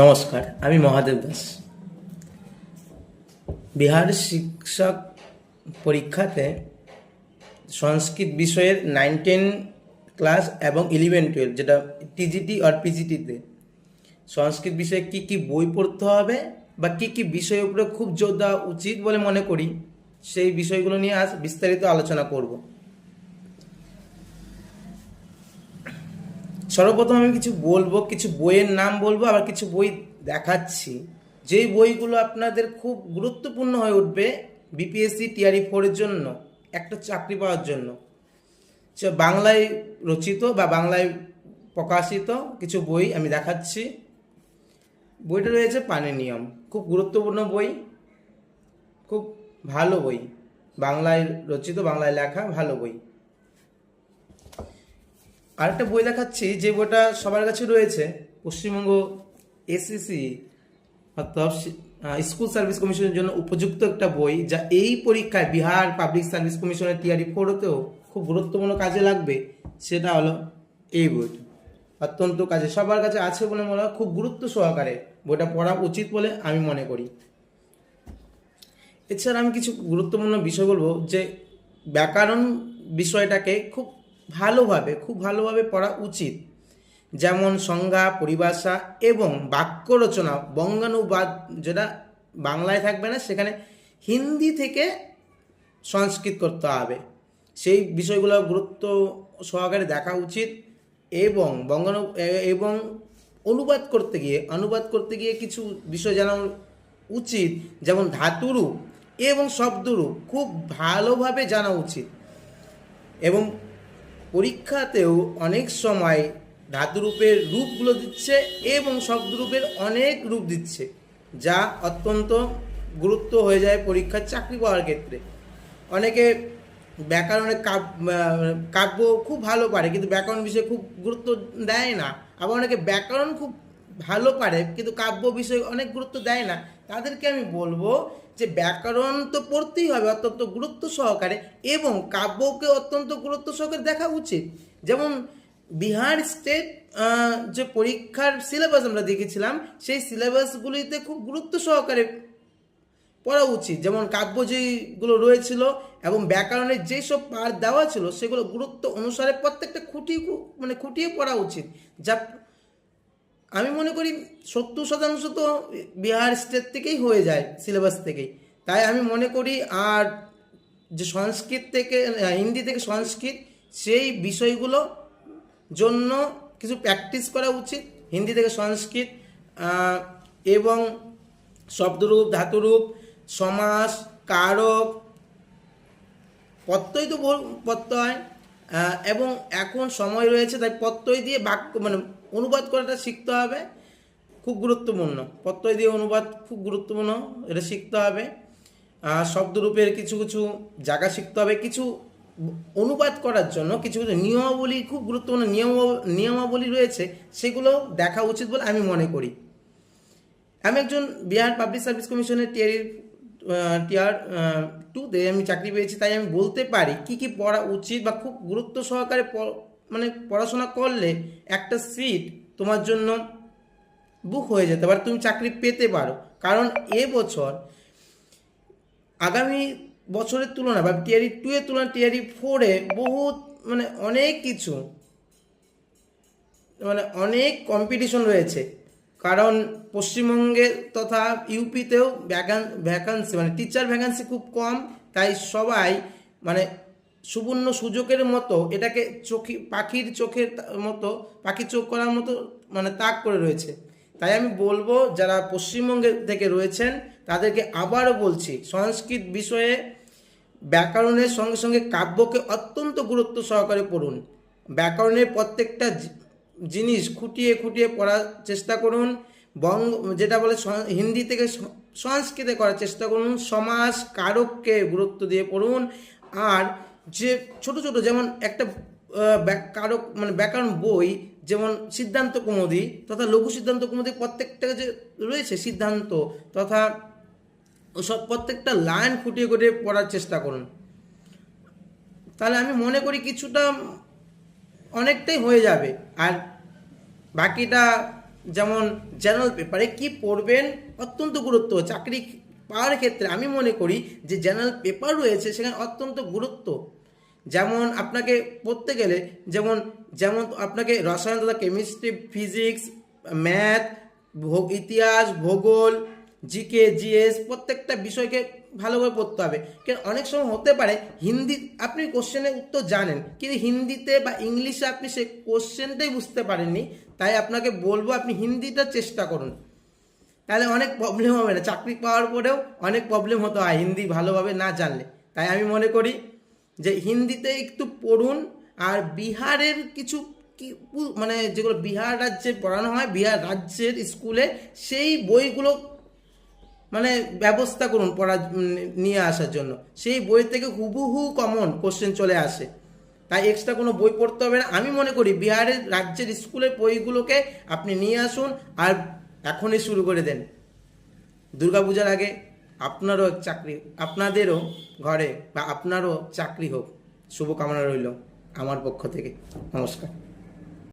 নমস্কার, আমি মহাদেব দাস। বিহার শিক্ষক পরীক্ষাতে সংস্কৃত বিষয়ের 9-10 ক্লাস এবং 11-12 যেটা টিজিটি আর পিজিটিতে সংস্কৃত বিষয়ে কি কি বই পড়তে হবে বা কি কি বিষয়ের উপরে খুব জোর দেওয়া উচিত বলে মনে করি, সেই বিষয়গুলো নিয়ে আজ বিস্তারিত আলোচনা করব। সর্বপ্রথম আমি কিছু বলবো, কিছু বইয়ের নাম বলবো, আবার কিছু বই দেখাচ্ছি যেই বইগুলো আপনাদের খুব গুরুত্বপূর্ণ হয়ে উঠবে বিপিএসসি টিআরই 4 এর জন্য, একটা চাকরি পাওয়ার জন্য। বাংলায় রচিত বা বাংলায় প্রকাশিত কিছু বই আমি দেখাচ্ছি। বইটা রয়েছে পানির নিয়ম, খুব গুরুত্বপূর্ণ বই, খুব ভালো বই, বাংলায় রচিত, বাংলায় লেখা, ভালো বই। আরেকটা বই দেখাচ্ছি যে বইটা সবার কাছে রয়েছে, পশ্চিমবঙ্গ এসএসসি অর্থাৎ স্কুল সার্ভিস কমিশনের জন্য উপযুক্ত একটা বই, যা এই পরীক্ষায় বিহার পাবলিক সার্ভিস কমিশনের টিআরই 4-তেও খুব গুরুত্বপূর্ণ কাজে লাগবে। সেটা হলো এই বইটা, অত্যন্ত কাজে, সবার কাছে আছে বলে মনে হয়, খুব গুরুত্ব সহকারে বইটা পড়া উচিত বলে আমি মনে করি। এছাড়া আমি কিছু গুরুত্বপূর্ণ বিষয় বলবো, যে ব্যাকরণ বিষয়টাকে খুব ভালোভাবে পড়া উচিত। যেমন সংজ্ঞা, পরিভাষা এবং বাক্য রচনা, বঙ্গানুবাদ যেটা বাংলায় থাকবে না, সেখানে হিন্দি থেকে সংস্কৃত করতে হবে, সেই বিষয়গুলো গুরুত্ব সহকারে দেখা উচিত। এবং এবং অনুবাদ করতে গিয়ে কিছু বিষয় জানা উচিত, যেমন ধাতুরূপ এবং শব্দরূপ খুব ভালোভাবে জানা উচিত। এবং পরীক্ষাতেও অনেক সময় ধাতুরূপের রূপগুলো দিচ্ছে এবং শব্দরূপের অনেক রূপ দিচ্ছে, যা অত্যন্ত গুরুত্ব হয়ে যায় পরীক্ষার চাকরি পাওয়ার ক্ষেত্রে। অনেকে ব্যাকরণের কাব্য খুব ভালো পারে কিন্তু ব্যাকরণ বিষয়ে খুব গুরুত্ব দেয় না, আবার অনেকে ব্যাকরণ খুব ভালো পারে কিন্তু কাব্য বিষয়ে অনেক গুরুত্ব দেয় না। তাদেরকে আমি বলবো যে ব্যাকরণ তো পড়তেই হবে অত্যন্ত গুরুত্ব সহকারে, এবং কাব্যকে অত্যন্ত গুরুত্ব সহকারে দেখা উচিত। যেমন বিহার স্টেট যে পরীক্ষার সিলেবাস আমরা দেখেছিলাম, সেই সিলেবাসগুলিতে খুব গুরুত্ব সহকারে পড়া উচিত। যেমন কাব্য যেগুলো রয়েছিল এবং ব্যাকরণের যেসব পার্ট দেওয়া ছিল, সেগুলো গুরুত্ব অনুসারে প্রত্যেকটা খুঁটিয়ে পড়া উচিত, যা আমি মনে করি 70% তো বিহার স্টেট থেকেই হয়ে যায়, সিলেবাস থেকেই। তাই আমি মনে করি, আর যে সংস্কৃত থেকে হিন্দি থেকে সংস্কৃত, সেই বিষয়গুলো জন্য কিছু প্র্যাকটিস করা উচিত হিন্দি থেকে সংস্কৃত। এবং শব্দরূপ, ধাতুরূপ, সমাস, কারক, প্রত্যয় তো পড়তে হয়। এবং এখন সময় রয়েছে, তাই প্রত্যয় দিয়ে বাক্য অনুবাদ করাটা শিখতে হবে, খুব গুরুত্বপূর্ণ। প্রত্যয় দিয়ে অনুবাদ খুব গুরুত্বপূর্ণ, এটা শিখতে হবে। শব্দরূপের কিছু কিছু জায়গা শিখতে হবে, কিছু অনুবাদ করার জন্য কিছু কিছু নিয়মাবলী, খুব গুরুত্বপূর্ণ নিয়মাবলী রয়েছে, সেগুলো দেখা উচিত বলে আমি মনে করি। আমি একজন বিহার পাবলিক সার্ভিস কমিশনের টিআর 2-তে আমি চাকরি পেয়েছি, তাই আমি বলতে পারি কি কি পড়া উচিত বা খুব গুরুত্ব সহকারে পড়াশোনা করলে একটা সিট তোমার জন্য বুক হয়ে যেতে পারে, তুমি চাকরি পেতে পারো। কারণ এবছর আগামী বছরের তুলনা বা টিআরই 2 এর তুলনা টিআরই 4-এ বহুত অনেক কিছু অনেক কম্পিটিশন রয়েছে। কারণ পশ্চিমবঙ্গে তথা ইউপিতেও ভ্যাকান্সি টিচার ভ্যাকান্সি খুব কম, তাই সবাই সুবর্ণ সুযোগের মতো এটাকে পাখির চোখের মতো, পাখির চোখ করার মতো তাক করে রয়েছে। তাই আমি বলবো, যারা পশ্চিমবঙ্গে থেকে রয়েছেন তাদেরকে আবারও বলছি, সংস্কৃত বিষয়ে ব্যাকরণের সঙ্গে সঙ্গে কাব্যকে অত্যন্ত গুরুত্ব সহকারে পড়ুন। ব্যাকরণের প্রত্যেকটা জিনিস খুঁটিয়ে পড়ার চেষ্টা করুন। যেটা বলে হিন্দি থেকে সংস্কৃতে করার চেষ্টা করুন। সমাস, কারককে গুরুত্ব দিয়ে পড়ুন। আর যে ছোট ছোট, যেমন একটা কারক ব্যাকরণ বই, যেমন সিদ্ধান্ত কৌমুদী তথা লঘু সিদ্ধান্ত কৌমুদী, প্রত্যেকটা যে রয়েছে সিদ্ধান্ত তথা সব প্রত্যেকটা লাইন খুঁটিয়ে পড়ার চেষ্টা করুন। তাহলে আমি মনে করি কিছুটা অনেকটাই হয়ে যাবে। আর বাকিটা যেমন জেনারেল পেপারে কি পড়বেন অত্যন্ত গুরুত্ব, চাকরি পাওয়ার ক্ষেত্রে আমি মনে করি যে জেনারেল পেপার রয়েছে সেখানে অত্যন্ত গুরুত্ব। যেমন আপনাকে পড়তে গেলে যেমন যেমন আপনাকে রসায়ন তথা কেমিস্ট্রি, ফিজিক্স, ম্যাথ, ইতিহাস, ভূগোল, জিকে, জিএস প্রত্যেকটা বিষয়কে ভালো করে পড়তে হবে। কারণ অনেক সময় হতে পারে হিন্দি আপনি কোশ্চেনের উত্তর জানেন কিন্তু হিন্দিতে বা ইংলিশে আপনি সে কোশ্চেনটাই বুঝতে পারেননি, তাই আপনাকে বলবো আপনি হিন্দিটা চেষ্টা করুন, তাহলে অনেক প্রবলেম হবে না। চাকরি পাওয়ার পরেও অনেক প্রবলেম হতে হয় হিন্দি ভালোভাবে না জানলে। তাই আমি মনে করি যে হিন্দিতে একটু পড়ুন। আর বিহারের কিছু মানে যেগুলো বিহার রাজ্যে পড়ানো হয়, বিহার রাজ্যের স্কুলে সেই বইগুলো মানে ব্যবস্থা করুন পড়া নিয়ে আসার জন্য। সেই বই থেকে হুবহু কমন কোশ্চেন চলে আসে, তাই এক্সট্রা কোনো বই পড়তে হবে না। আমি মনে করি বিহারের রাজ্যের স্কুলের বইগুলোকে আপনি নিয়ে আসুন আর এখনই শুরু করে দেন। দুর্গাপূজার আগে আপনারও চাকরি, আপনাদেরও ঘরে বা আপনারও চাকরি হোক, শুভকামনা রইল আমার পক্ষ থেকে। নমস্কার।